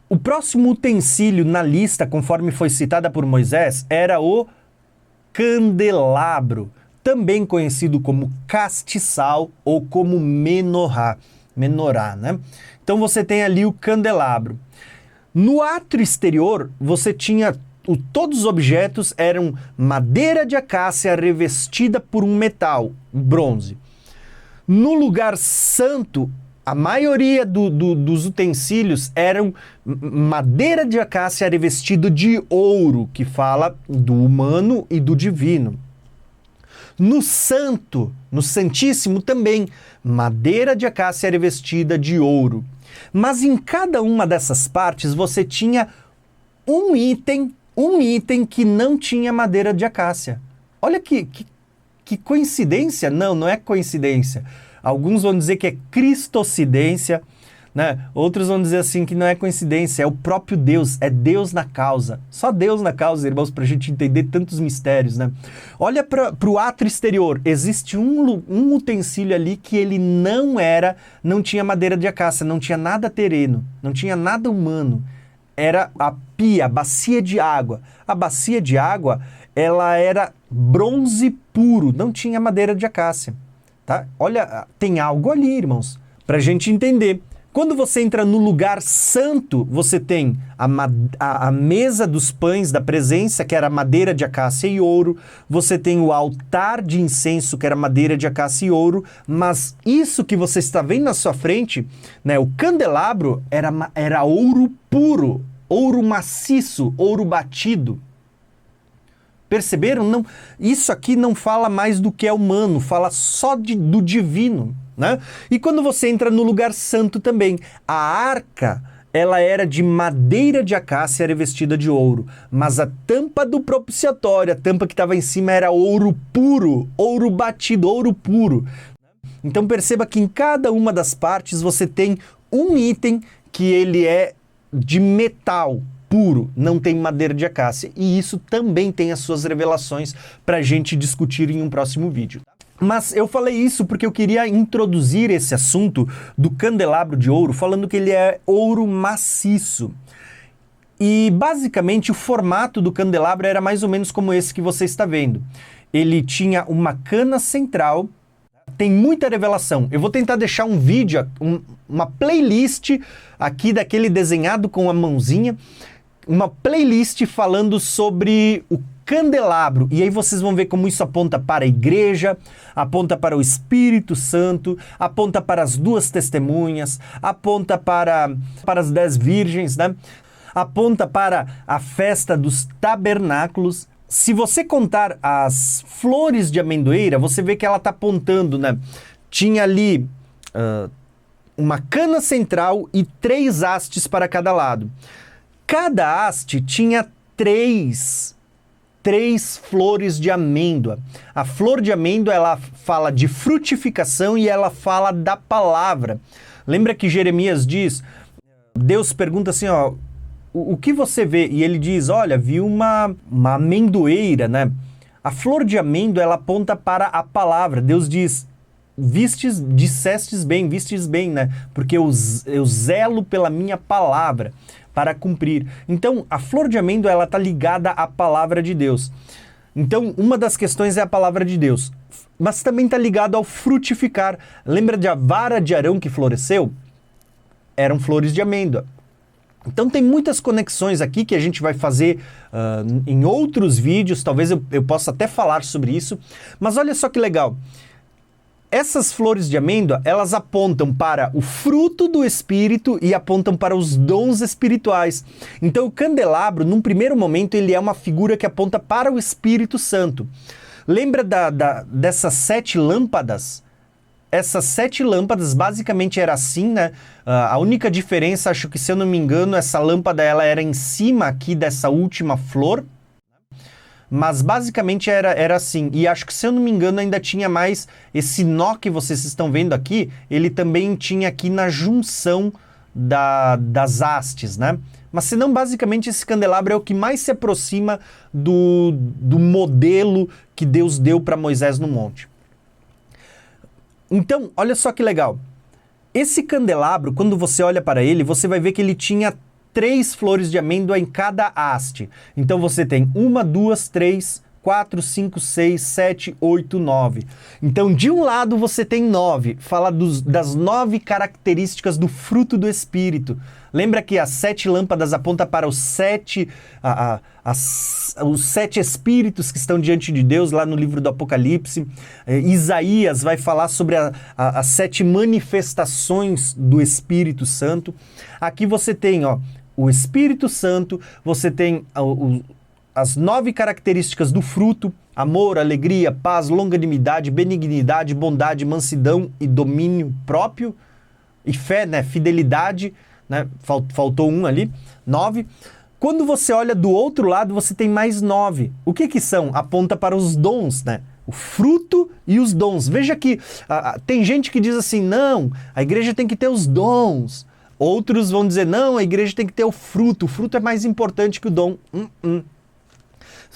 O próximo utensílio na lista, conforme foi citada por Moisés, era o candelabro, também conhecido como castiçal ou como menorá, né? Então você tem ali o candelabro. No átrio exterior, você tinha todos os objetos eram madeira de acácia revestida por um metal, bronze. No lugar santo, a maioria dos utensílios eram madeira de acácia revestido de ouro, que fala do humano e do divino. No santo, no santíssimo também, madeira de acácia revestida de ouro. Mas em cada uma dessas partes você tinha um item que não tinha madeira de acácia. Olha que coincidência. Não é coincidência. Alguns vão dizer que é cristocidência, né? Outros vão dizer assim que não é coincidência, é o próprio Deus, é Deus na causa. Só Deus na causa, irmãos, para a gente entender tantos mistérios, né? Olha para o átrio exterior, existe um utensílio ali que ele não tinha madeira de acácia, não tinha nada terreno, não tinha nada humano. Era a pia, a bacia de água. A bacia de água, ela era bronze puro, não tinha madeira de acácia. Tá? Olha, tem algo ali, irmãos, para a gente entender. Quando você entra no lugar santo, você tem a mesa dos pães da presença, que era madeira de acácia e ouro. Você tem o altar de incenso, que era madeira de acácia e ouro. Mas isso que você está vendo na sua frente, né, o candelabro, era ouro puro, ouro maciço, ouro batido. Perceberam? Não, isso aqui não fala mais do que é humano, fala só do divino, né? E quando você entra no lugar santo também, a arca, ela era de madeira de acácia revestida de ouro, mas a tampa do propiciatório, a tampa que estava em cima era ouro puro, ouro batido, ouro puro. Então perceba que em cada uma das partes você tem um item que ele é de metal puro, não tem madeira de acácia, e isso também tem as suas revelações para a gente discutir em um próximo vídeo. Mas eu falei isso porque eu queria introduzir esse assunto do candelabro de ouro, falando que ele é ouro maciço. E basicamente o formato do candelabro era mais ou menos como esse que você está vendo. Ele tinha uma cana central, tem muita revelação. Eu vou tentar deixar um vídeo, uma playlist aqui daquele desenhado com a mãozinha, uma playlist falando sobre o candelabro, e aí vocês vão ver como isso aponta para a igreja, aponta para o Espírito Santo, aponta para as duas testemunhas, aponta para as 10 virgens, né? Aponta para a festa dos tabernáculos. Se você contar as flores de amendoeira, você vê que ela está apontando, né? Tinha ali uma cana central e 3 hastes para cada lado. Cada haste tinha três flores de amêndoa. A flor de amêndoa, ela fala de frutificação e ela fala da palavra. Lembra que Jeremias diz, Deus pergunta assim, ó, o que você vê? E ele diz, olha, vi uma amendoeira, né? A flor de amêndoa, ela aponta para a palavra. Deus diz, dissestes bem, vistes bem, né? Porque eu zelo pela minha palavra para cumprir. Então, a flor de amêndoa, ela está ligada à palavra de Deus. Então, uma das questões é a palavra de Deus. Mas também está ligado ao frutificar. Lembra da vara de Arão que floresceu? Eram flores de amêndoa. Então, tem muitas conexões aqui que a gente vai fazer em outros vídeos. Talvez eu possa até falar sobre isso. Mas olha só que legal. Essas flores de amêndoa, elas apontam para o fruto do Espírito e apontam para os dons espirituais. Então o candelabro, num primeiro momento, ele é uma figura que aponta para o Espírito Santo. Lembra dessas 7 lâmpadas? Essas 7 lâmpadas basicamente era assim, né? A única diferença, acho que se eu não me engano, essa lâmpada ela era em cima aqui dessa última flor. Mas basicamente era assim, e acho que se eu não me engano ainda tinha mais esse nó que vocês estão vendo aqui, ele também tinha aqui na junção das hastes, né? Mas senão basicamente esse candelabro é o que mais se aproxima do modelo que Deus deu para Moisés no monte. Então, olha só que legal, esse candelabro, quando você olha para ele, você vai ver que ele tinha 3 flores de amêndoa em cada haste. Então você tem 1, 2, 3, 4, 5, 6, 7, 8, 9. Então, de um lado você tem 9, fala das 9 características do fruto do Espírito. Lembra que as 7 lâmpadas apontam para os 7 Espíritos que estão diante de Deus, lá no livro do Apocalipse. Isaías vai falar sobre as 7 manifestações do Espírito Santo. Aqui você tem o Espírito Santo, você tem as 9 características do fruto: amor, alegria, paz, longanimidade, benignidade, bondade, mansidão e domínio próprio. E fé, né? Fidelidade, né? Faltou um ali, 9. Quando você olha do outro lado, você tem mais 9. O que são? Aponta para os dons, né? O fruto e os dons. Veja que tem gente que diz assim, não, a igreja tem que ter os dons. Outros vão dizer, não, a igreja tem que ter o fruto é mais importante que o dom.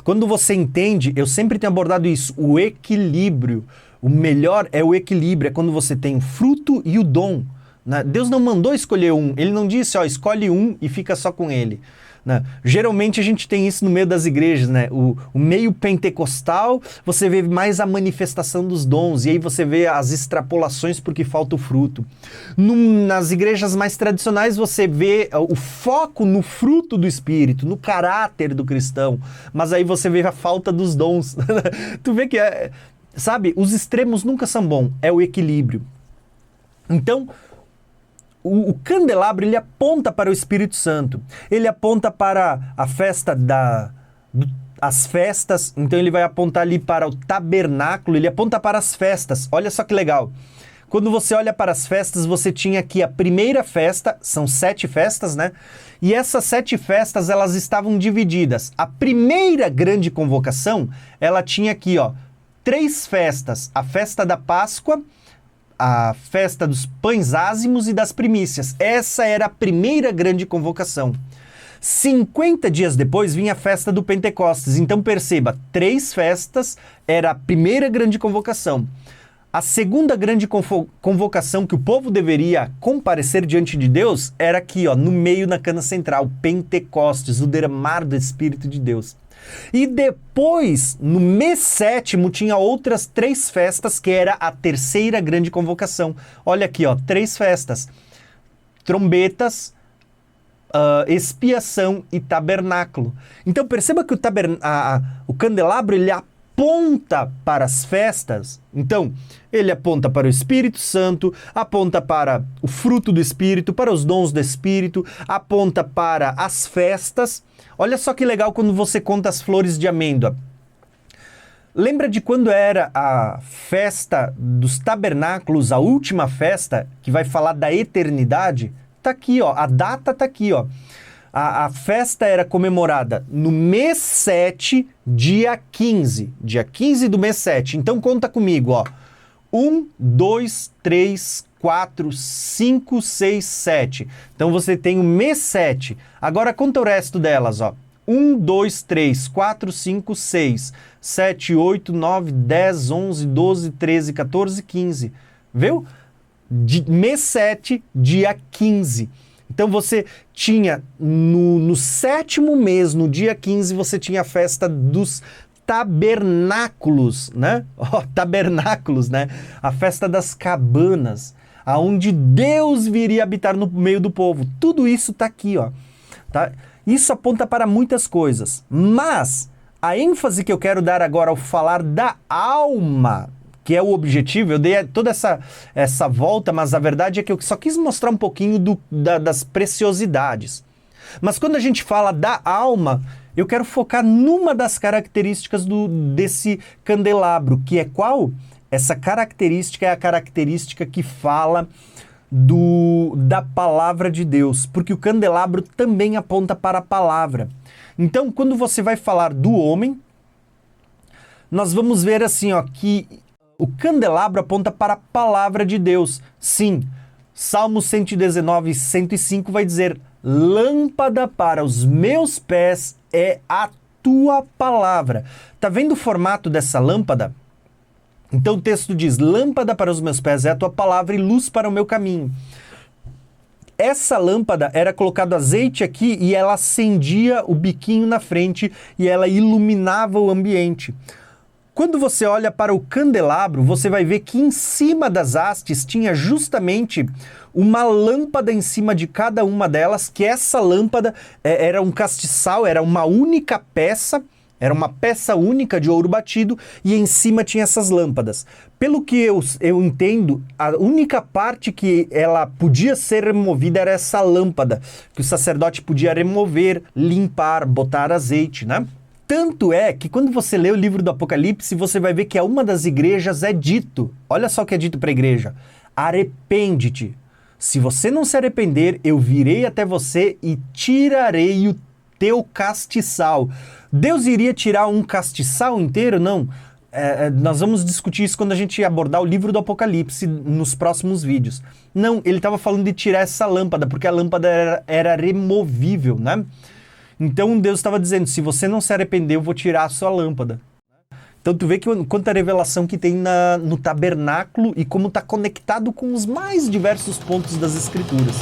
Quando você entende, eu sempre tenho abordado isso, o equilíbrio. O melhor é o equilíbrio, é quando você tem o fruto e o dom. Né? Deus não mandou escolher um, ele não disse, escolhe um e fica só com ele. Né? Geralmente a gente tem isso no meio das igrejas, né? O meio pentecostal, você vê mais a manifestação dos dons, e aí você vê as extrapolações porque falta o fruto. Nas igrejas mais tradicionais você vê o foco no fruto do Espírito, no caráter do cristão, mas aí você vê a falta dos dons. Tu vê que, sabe, os extremos nunca são bons, é o equilíbrio. Então, o candelabro, ele aponta para o Espírito Santo. Ele aponta para a festa as festas, então ele vai apontar ali para o tabernáculo, ele aponta para as festas. Olha só que legal. Quando você olha para as festas, você tinha aqui a primeira festa, são 7 festas, né? E essas 7 festas, elas estavam divididas. A primeira grande convocação, ela tinha aqui, 3 festas. A festa da Páscoa, a festa dos pães ázimos e das primícias. Essa era a primeira grande convocação. 50 dias depois vinha a festa do Pentecostes. Então perceba, 3 festas era a primeira grande convocação. A segunda grande convocação que o povo deveria comparecer diante de Deus era aqui, no meio, na cana central, Pentecostes, o derramar do Espírito de Deus. E depois, no mês 7º, tinha outras 3 festas, que era a terceira grande convocação. Olha aqui, 3 festas. Trombetas, expiação e tabernáculo. Então perceba que o candelabro, ele aponta para as festas. Então, ele aponta para o Espírito Santo, aponta para o fruto do Espírito, para os dons do Espírito, aponta para as festas. Olha só que legal quando você conta as flores de amêndoa. Lembra de quando era a festa dos tabernáculos, a última festa, que vai falar da eternidade? Tá aqui, a data tá aqui, A festa era comemorada no mês 7, dia 15. Dia 15 do mês 7. Então conta comigo, 1, 2, 3, 4, 5, 6, 7. Então você tem o mês 7. Agora conta o resto delas, 1, 2, 3, 4, 5, 6, 7, 8, 9, 10, 11, 12, 13, 14, 15. Viu? Mês 7, dia 15. Então você tinha, no 7º mês, no dia 15, você tinha a festa dos tabernáculos, né? Tabernáculos, né? A festa das cabanas, aonde Deus viria habitar no meio do povo. Tudo isso está aqui, tá? Isso aponta para muitas coisas, mas a ênfase que eu quero dar agora ao falar da alma, que é o objetivo, eu dei toda essa volta, mas a verdade é que eu só quis mostrar um pouquinho das preciosidades. Mas quando a gente fala da alma, eu quero focar numa das características desse candelabro, que é qual? Essa característica é a característica que fala da palavra de Deus, porque o candelabro também aponta para a palavra. Então, quando você vai falar do homem, nós vamos ver assim, que o candelabro aponta para a palavra de Deus. Sim, Salmo 119, 105 vai dizer: lâmpada para os meus pés é a tua palavra. Tá vendo o formato dessa lâmpada? Então o texto diz: lâmpada para os meus pés é a tua palavra e luz para o meu caminho. essa lâmpada era colocado azeite aqui e ela acendia o biquinho na frente e ela iluminava o ambiente. Quando você olha para o candelabro, você vai ver que em cima das hastes tinha justamente uma lâmpada em cima de cada uma delas, que essa lâmpada era um castiçal, era uma única peça, era uma peça única de ouro batido e em cima tinha essas lâmpadas. Pelo que eu entendo, a única parte que ela podia ser removida era essa lâmpada, que o sacerdote podia remover, limpar, botar azeite, né? Tanto é que quando você lê o livro do Apocalipse, você vai ver que a uma das igrejas é dito, olha só o que é dito para a igreja, arrepende-te. Se você não se arrepender, eu virei até você e tirarei o teu castiçal. Deus iria tirar um castiçal inteiro? Não. Nós vamos discutir isso quando a gente abordar o livro do Apocalipse nos próximos vídeos. Não, ele estava falando de tirar essa lâmpada, porque a lâmpada era removível, né? Então Deus estava dizendo, se você não se arrepender, eu vou tirar a sua lâmpada. Então tu vê que quanta revelação que tem no tabernáculo e como está conectado com os mais diversos pontos das Escrituras.